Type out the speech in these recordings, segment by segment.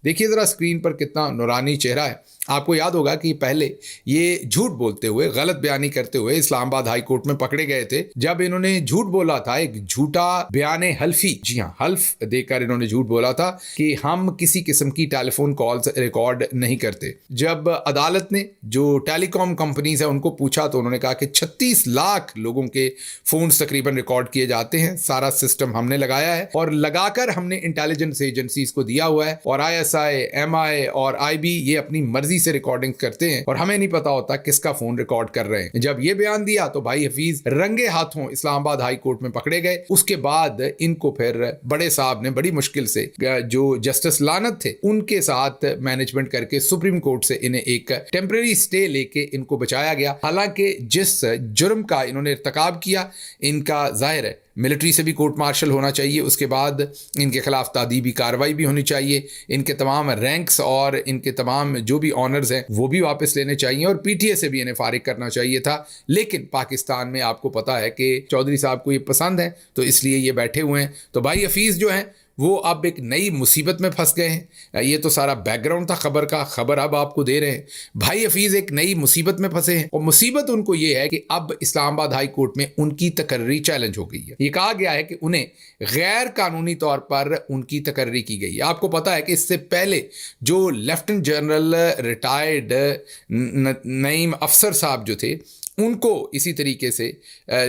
देखिए ज़रा स्क्रीन पर कितना नूरानी चेहरा है। आपको याद होगा कि पहले ये झूठ बोलते हुए, गलत बयानी करते हुए इस्लामाबाद हाई कोर्ट में पकड़े गए थे, जब इन्होंने झूठ बोला था, एक झूठा बयाने हल्फी, जी हाँ, हल्फ देकर इन्होंने झूठ बोला था कि हम किसी किस्म की टेलीफोन कॉल्स रिकॉर्ड नहीं करते। जब अदालत ने जो टेलीकॉम कंपनीज है उनको पूछा तो उन्होंने कहा कि 36 लाख लोगों के फोन तकरीबन रिकॉर्ड किए जाते हैं, सारा सिस्टम हमने लगाया है और लगाकर हमने इंटेलिजेंस एजेंसीज को दिया हुआ है, और ISI, MI और IB ये अपनी मर्जी से रिकॉर्डिंग करते हैं और हमें नहीं पता होता किसका फोन रिकॉर्ड कर रहे हैं। जब ये बयान दिया तो भाई हफीज रंगे हाथों इस्लामाबाद हाई कोर्ट में पकड़े गए। उसके बाद इनको फिर बड़े साहब ने बड़ी मुश्किल से, जो जस्टिस लानत थे, उनके साथ मैनेजमेंट करके सुप्रीम कोर्ट से इन्हें एक टेम्परेरी स्टे लेके इनको बचाया गया। हालांकि जिस जुर्म का इन्होंने इर्तकाब किया, इनका जाहिर है मिलिट्री से भी कोर्ट मार्शल होना चाहिए, उसके बाद इनके खिलाफ तादीबी कार्रवाई भी होनी चाहिए, इनके तमाम रैंक्स और इनके तमाम जो भी ऑनर्स हैं वो भी वापस लेने चाहिए और PTA से भी इन्हें फारिग करना चाहिए था। लेकिन पाकिस्तान में आपको पता है कि चौधरी साहब को ये पसंद है, तो इसलिए ये बैठे हुए हैं। तो भाई हफीज़ जो हैं वो अब एक नई मुसीबत में फंस गए हैं। ये तो सारा बैकग्राउंड था खबर का, खबर अब आपको दे रहे हैं। भाई हफीज़ एक नई मुसीबत में फंसे हैं और मुसीबत उनको ये है कि अब इस्लामाबाद हाई कोर्ट में उनकी तकर्री चैलेंज हो गई है। ये कहा गया है कि उन्हें गैर कानूनी तौर पर उनकी तकर्री की गई है। आपको पता है कि इससे पहले जो लेफ्टिनेंट जनरल रिटायर्ड नईम अफसर साहब जो थे, उनको इसी तरीके से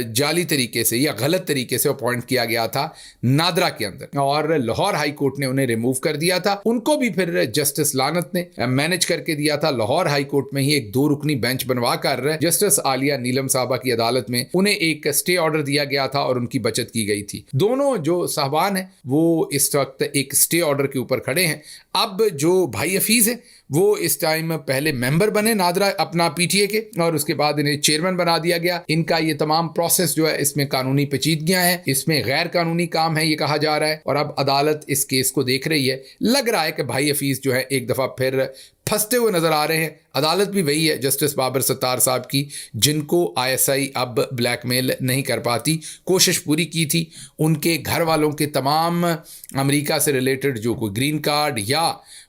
जाली तरीके से या गलत तरीके से अपॉइंट किया गया था नादरा के अंदर, और लाहौर हाई कोर्ट ने उन्हें रिमूव कर दिया था। उनको भी फिर जस्टिस लानत ने मैनेज करके दिया था। लाहौर हाई कोर्ट में ही एक 2 रुकनी बेंच बनवा कर जस्टिस आलिया नीलम साहबा की अदालत में उन्हें एक स्टे ऑर्डर दिया गया था और उनकी बचत की गई थी। दोनों जो साहबान हैं वो इस वक्त एक स्टे ऑर्डर के ऊपर खड़े हैं। अब जो भाई हफीज़ है वो इस टाइम पहले मेंबर बने नादरा अपना PTA के, और उसके बाद इन्हें चेयरमैन बना दिया गया। इनका ये तमाम प्रोसेस जो है इसमें कानूनी पेचीदगियां हैं, इसमें गैर कानूनी काम है ये कहा जा रहा है, और अब अदालत इस केस को देख रही है। लग रहा है कि भाई हफीज़ जो है एक दफ़ा फिर फंसते हुए नजर आ रहे हैं। अदालत भी वही है जस्टिस बाबर सत्तार साहब की, जिनको ISI अब ब्लैकमेल नहीं कर पाती। कोशिश पूरी की थी, उनके घर वालों के तमाम अमेरिका से रिलेटेड जो कोई ग्रीन कार्ड या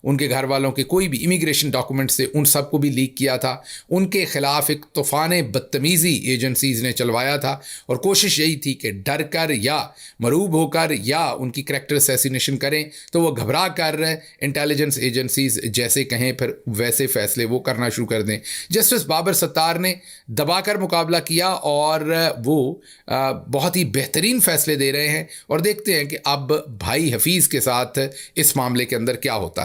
उनके घर वालों के कोई भी इमिग्रेशन डॉक्यूमेंट से उन सबको भी लीक किया था। उनके खिलाफ एक तूफान बदतमीज़ी एजेंसीज ने चलवाया था और कोशिश यही थी कि डर कर या मरूब होकर या उनकी करैक्टर असैसिनेशन करें, तो वो घबरा कर इंटेलिजेंस एजेंसीज जैसे कहें फिर वैसे फैसले वो करना शुरू कर दें। जस्टिस बाबर सत्तार ने दबाकर मुकाबला किया और वो बहुत ही बेहतरीन फैसले दे रहे हैं, और देखते हैं कि अब भाई हफीज़ के साथ इस मामले के अंदर क्या होता है।